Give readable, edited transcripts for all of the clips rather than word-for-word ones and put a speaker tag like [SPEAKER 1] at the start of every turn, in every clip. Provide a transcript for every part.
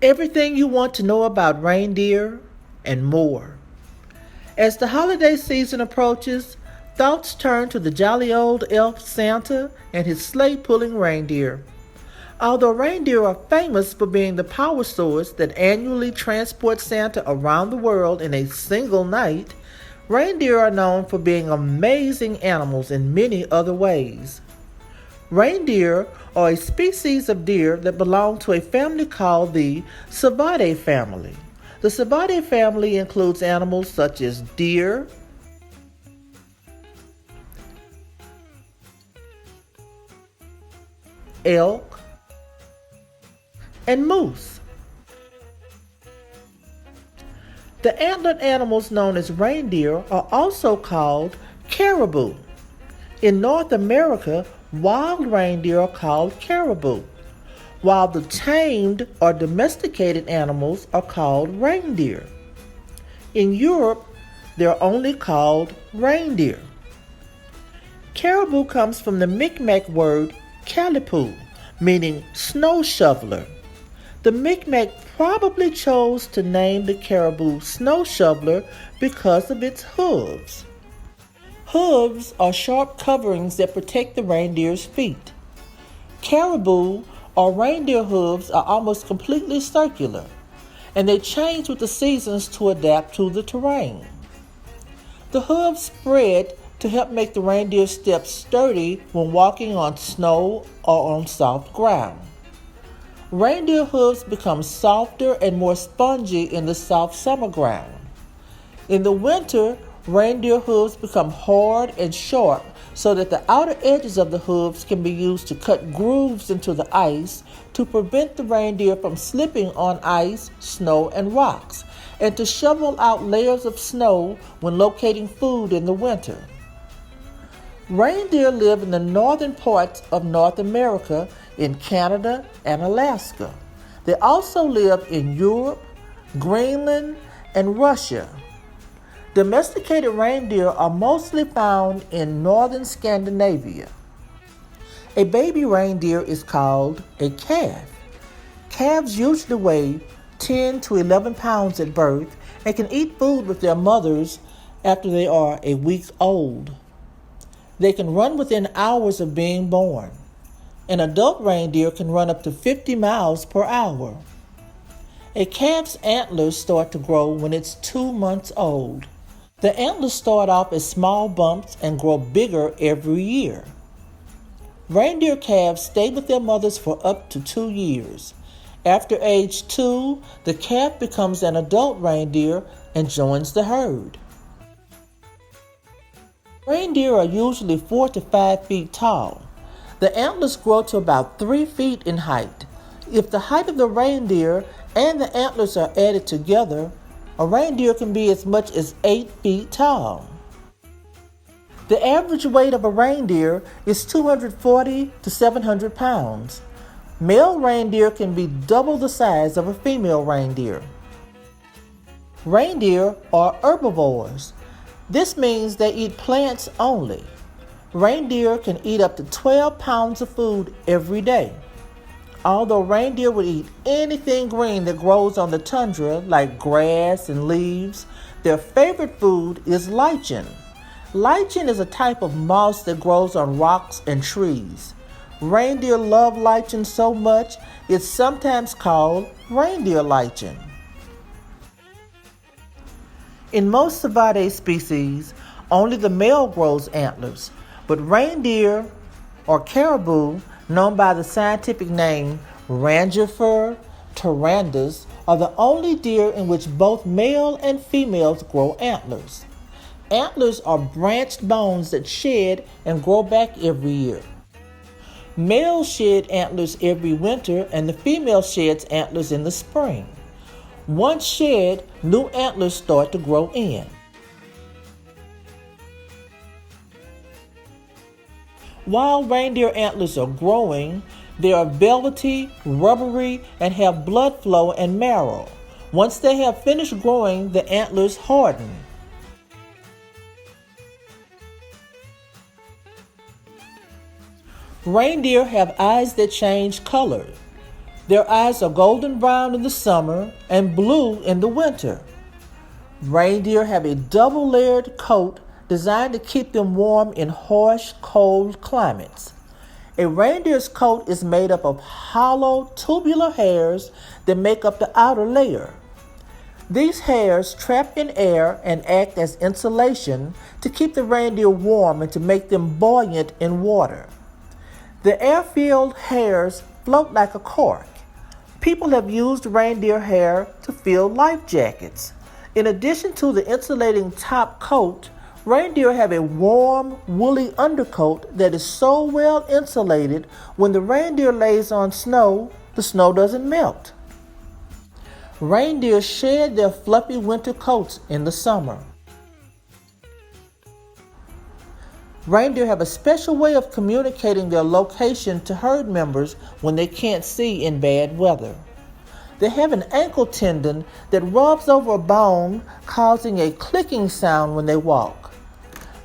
[SPEAKER 1] Everything you want to know about reindeer and more. As the holiday season approaches, thoughts turn to the jolly old elf Santa and his sleigh pulling reindeer. Although reindeer are famous for being the power source that annually transports Santa around the world in a single night, reindeer are known for being amazing animals in many other ways. Reindeer are a species of deer that belong to a family called the Cervidae family. The Cervidae family includes animals such as deer, elk, and moose. The antlered animals known as reindeer are also called caribou. In North America, wild reindeer are called caribou, while the tamed or domesticated animals are called reindeer. In Europe, they're only called reindeer. Caribou comes from the Mi'kmaq word calipu, meaning snow shoveler. The Mi'kmaq probably chose to name the caribou snow shoveler because of its hooves. Hooves are sharp coverings that protect the reindeer's feet. Caribou or reindeer hooves are almost completely circular, and they change with the seasons to adapt to the terrain. The hooves spread to help make the reindeer steps sturdy when walking on snow or on soft ground. Reindeer hooves become softer and more spongy in the soft summer ground. In the winter, reindeer hooves become hard and sharp so that the outer edges of the hooves can be used to cut grooves into the ice to prevent the reindeer from slipping on ice, snow, and rocks, and to shovel out layers of snow when locating food in the winter. Reindeer live in the northern parts of North America, in Canada and Alaska. They also live in Europe, Greenland, and Russia. Domesticated reindeer are mostly found in northern Scandinavia. A baby reindeer is called a calf. Calves usually weigh 10 to 11 pounds at birth and can eat food with their mothers after they are a week old. They can run within hours of being born. An adult reindeer can run up to 50 miles per hour. A calf's antlers start to grow when it's 2 months old. The antlers start off as small bumps and grow bigger every year. Reindeer calves stay with their mothers for up to 2 years. After age 2, the calf becomes an adult reindeer and joins the herd. Reindeer are usually 4 to 5 feet tall. The antlers grow to about 3 feet in height. If the height of the reindeer and the antlers are added together, a reindeer can be as much as 8 feet tall. The average weight of a reindeer is 240 to 700 pounds. Male reindeer can be double the size of a female reindeer. Reindeer are herbivores. This means they eat plants only. Reindeer can eat up to 12 pounds of food every day. Although reindeer would eat anything green that grows on the tundra, like grass and leaves, their favorite food is lichen. Lichen is a type of moss that grows on rocks and trees. Reindeer love lichen so much, it's sometimes called reindeer lichen. In most Cervidae species, only the male grows antlers, but reindeer or caribou, known by the scientific name Rangifer tarandus, are the only deer in which both male and females grow antlers. Antlers are branched bones that shed and grow back every year. Males shed antlers every winter and the female sheds antlers in the spring. Once shed, new antlers start to grow in. While reindeer antlers are growing, they are velvety, rubbery, and have blood flow and marrow. Once they have finished growing, the antlers harden. Reindeer have eyes that change color. Their eyes are golden brown in the summer and blue in the winter. Reindeer have a double layered coat designed to keep them warm in harsh, cold climates. A reindeer's coat is made up of hollow, tubular hairs that make up the outer layer. These hairs trap in air and act as insulation to keep the reindeer warm and to make them buoyant in water. The air-filled hairs float like a cork. People have used reindeer hair to fill life jackets. In addition to the insulating top coat, reindeer have a warm, woolly undercoat that is so well insulated when the reindeer lays on snow, the snow doesn't melt. Reindeer shed their fluffy winter coats in the summer. Reindeer have a special way of communicating their location to herd members when they can't see in bad weather. They have an ankle tendon that rubs over a bone, causing a clicking sound when they walk.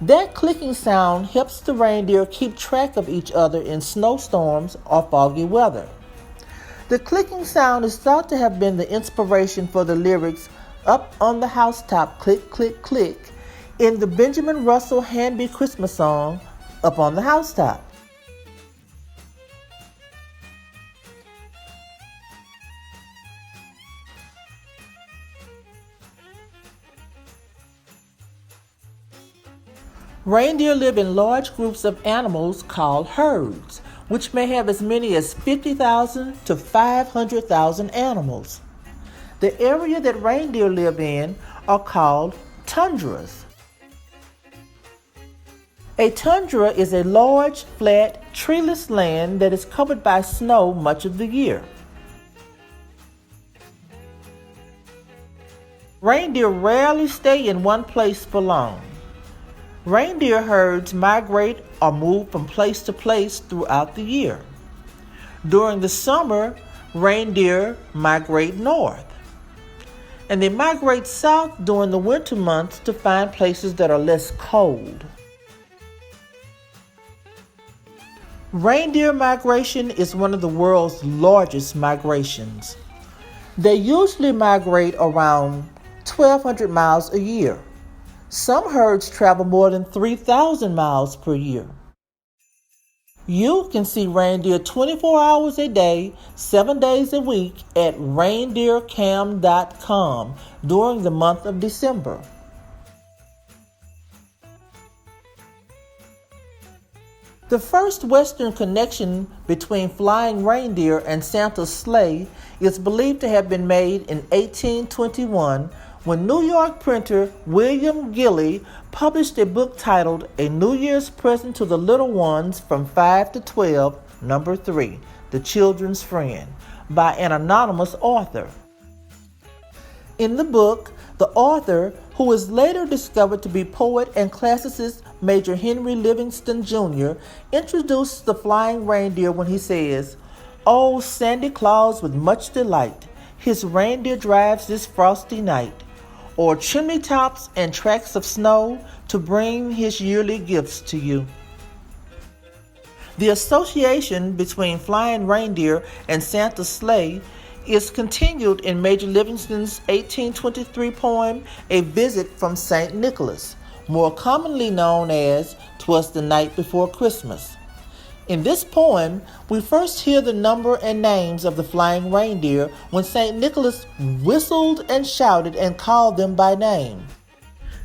[SPEAKER 1] That clicking sound helps the reindeer keep track of each other in snowstorms or foggy weather. The clicking sound is thought to have been the inspiration for the lyrics "Up on the Housetop, Click, Click, Click" in the Benjamin Russell Hanby Christmas song, "Up on the Housetop." Reindeer live in large groups of animals called herds, which may have as many as 50,000 to 500,000 animals. The area that reindeer live in are called tundras. A tundra is a large, flat, treeless land that is covered by snow much of the year. Reindeer rarely stay in one place for long. Reindeer herds migrate or move from place to place throughout the year. During the summer, reindeer migrate north, and they migrate south during the winter months to find places that are less cold. Reindeer migration is one of the world's largest migrations. They usually migrate around 1,200 miles a year. Some herds travel more than 3,000 miles per year. You can see reindeer 24 hours a day, 7 days a week at reindeercam.com during the month of December. The first Western connection between flying reindeer and Santa's sleigh is believed to have been made in 1821 when New York printer William Gilley published a book titled A New Year's Present to the Little Ones from 5 to 12, number 3, The Children's Friend, by an anonymous author. In the book, the author, who is later discovered to be poet and classicist Major Henry Livingston Jr., introduces the flying reindeer when he says, "Oh, Sandy Claus with much delight, his reindeer drives this frosty night, or chimney tops and tracks of snow to bring his yearly gifts to you." The association between flying reindeer and Santa's sleigh is continued in Major Livingston's 1823 poem, A Visit from St. Nicholas, more commonly known as "'Twas the Night Before Christmas." In this poem, we first hear the number and names of the flying reindeer when St. Nicholas whistled and shouted and called them by name.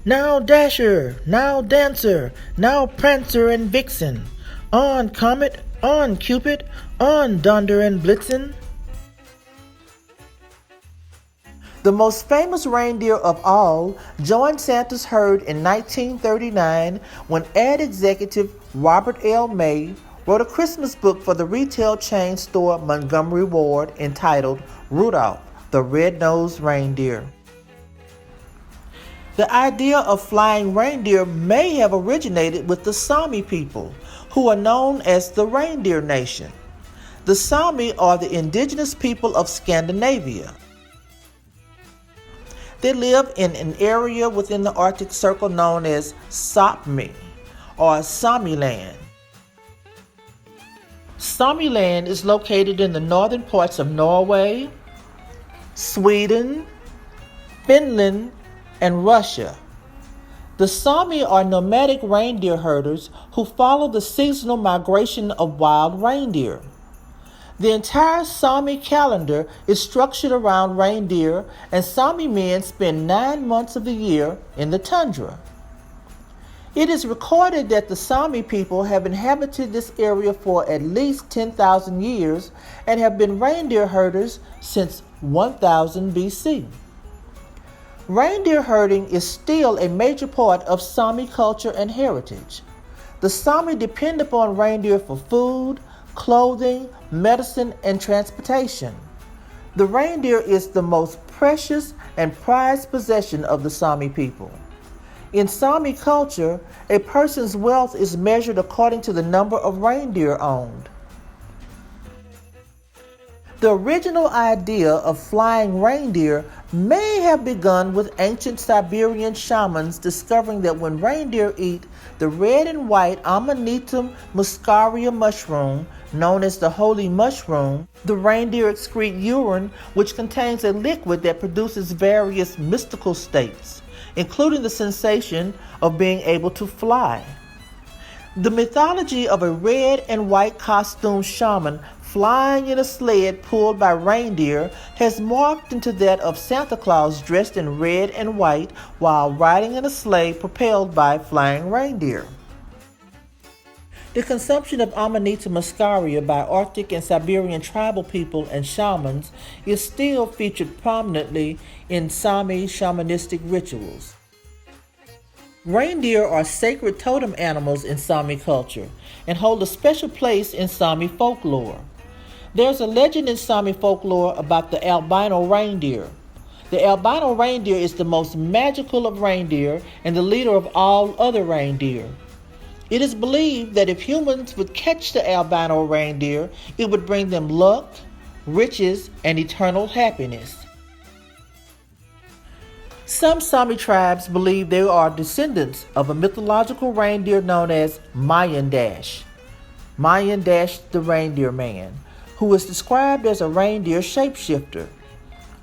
[SPEAKER 1] "Now Dasher, now Dancer, now Prancer and Vixen, on Comet, on Cupid, on Donder and Blitzen." The most famous reindeer of all joined Santa's herd in 1939 when ad executive Robert L. May wrote a Christmas book for the retail chain store Montgomery Ward entitled Rudolph, the Red-Nosed Reindeer. The idea of flying reindeer may have originated with the Sami people, who are known as the Reindeer Nation. The Sami are the indigenous people of Scandinavia. They live in an area within the Arctic Circle known as Sapmi, or Sami land. Samiland is located in the northern parts of Norway, Sweden, Finland, and Russia. The Sami are nomadic reindeer herders who follow the seasonal migration of wild reindeer. The entire Sami calendar is structured around reindeer, and Sami men spend 9 months of the year in the tundra. It is recorded that the Sami people have inhabited this area for at least 10,000 years and have been reindeer herders since 1000 BC. Reindeer herding is still a major part of Sami culture and heritage. The Sami depend upon reindeer for food, clothing, medicine, and transportation. The reindeer is the most precious and prized possession of the Sami people. In Sami culture, a person's wealth is measured according to the number of reindeer owned. The original idea of flying reindeer may have begun with ancient Siberian shamans discovering that when reindeer eat the red and white Amanita muscaria mushroom, known as the holy mushroom, the reindeer excrete urine, which contains a liquid that produces various mystical states, including the sensation of being able to fly. The mythology of a red and white costumed shaman flying in a sled pulled by reindeer has morphed into that of Santa Claus dressed in red and white while riding in a sleigh propelled by flying reindeer. The consumption of Amanita muscaria by Arctic and Siberian tribal people and shamans is still featured prominently in Sami shamanistic rituals. Reindeer are sacred totem animals in Sami culture and hold a special place in Sami folklore. There's a legend in Sami folklore about the albino reindeer. The albino reindeer is the most magical of reindeer and the leader of all other reindeer. It is believed that if humans would catch the albino reindeer, it would bring them luck, riches, and eternal happiness. Some Sami tribes believe they are descendants of a mythological reindeer known as Mayan Dash the reindeer man, who is described as a reindeer shapeshifter.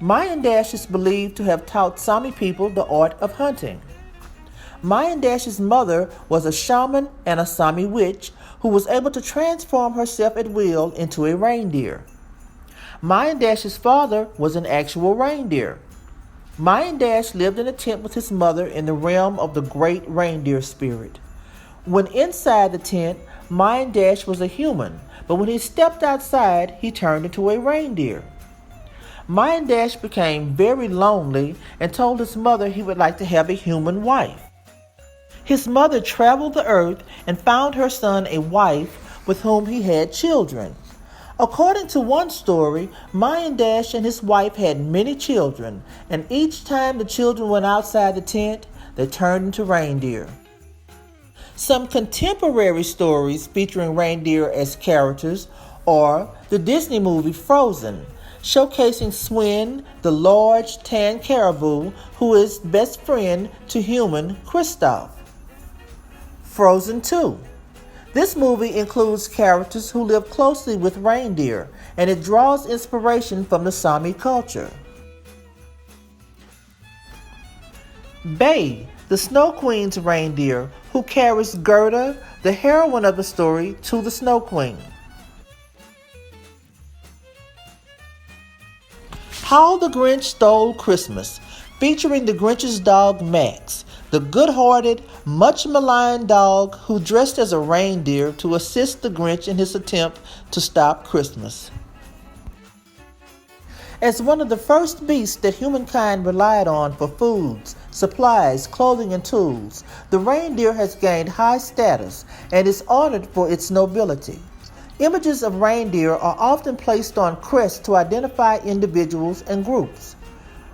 [SPEAKER 1] Mayan Dash is believed to have taught Sami people the art of hunting. Mayan Dash's mother was a shaman and a Sami witch who was able to transform herself at will into a reindeer. Mayan Dash's father was an actual reindeer. Mayan Dash lived in a tent with his mother in the realm of the great reindeer spirit. When inside the tent, Mayan Dash was a human, but when he stepped outside, he turned into a reindeer. Mayan Dash became very lonely and told his mother he would like to have a human wife. His mother traveled the earth and found her son a wife with whom he had children. According to one story, Mayan Dash and his wife had many children, and each time the children went outside the tent, they turned into reindeer. Some contemporary stories featuring reindeer as characters are the Disney movie Frozen, showcasing Sven, the large tan caribou who is best friend to human Kristoff. Frozen 2. This movie includes characters who live closely with reindeer, and it draws inspiration from the Sami culture. Bay, the Snow Queen's reindeer, who carries Gerda, the heroine of the story, to the Snow Queen. How the Grinch Stole Christmas, featuring the Grinch's dog Max, the good-hearted, much-maligned dog who dressed as a reindeer to assist the Grinch in his attempt to stop Christmas. As one of the first beasts that humankind relied on for foods, supplies, clothing, and tools, the reindeer has gained high status and is honored for its nobility. Images of reindeer are often placed on crests to identify individuals and groups.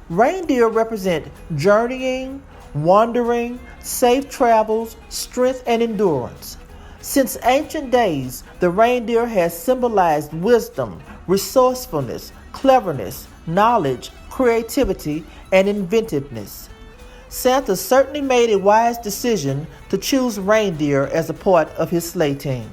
[SPEAKER 1] Reindeer represent journeying, wandering, safe travels, strength, and endurance. Since ancient days, the reindeer has symbolized wisdom, resourcefulness, cleverness, knowledge, creativity, and inventiveness. Santa certainly made a wise decision to choose reindeer as a part of his sleigh team.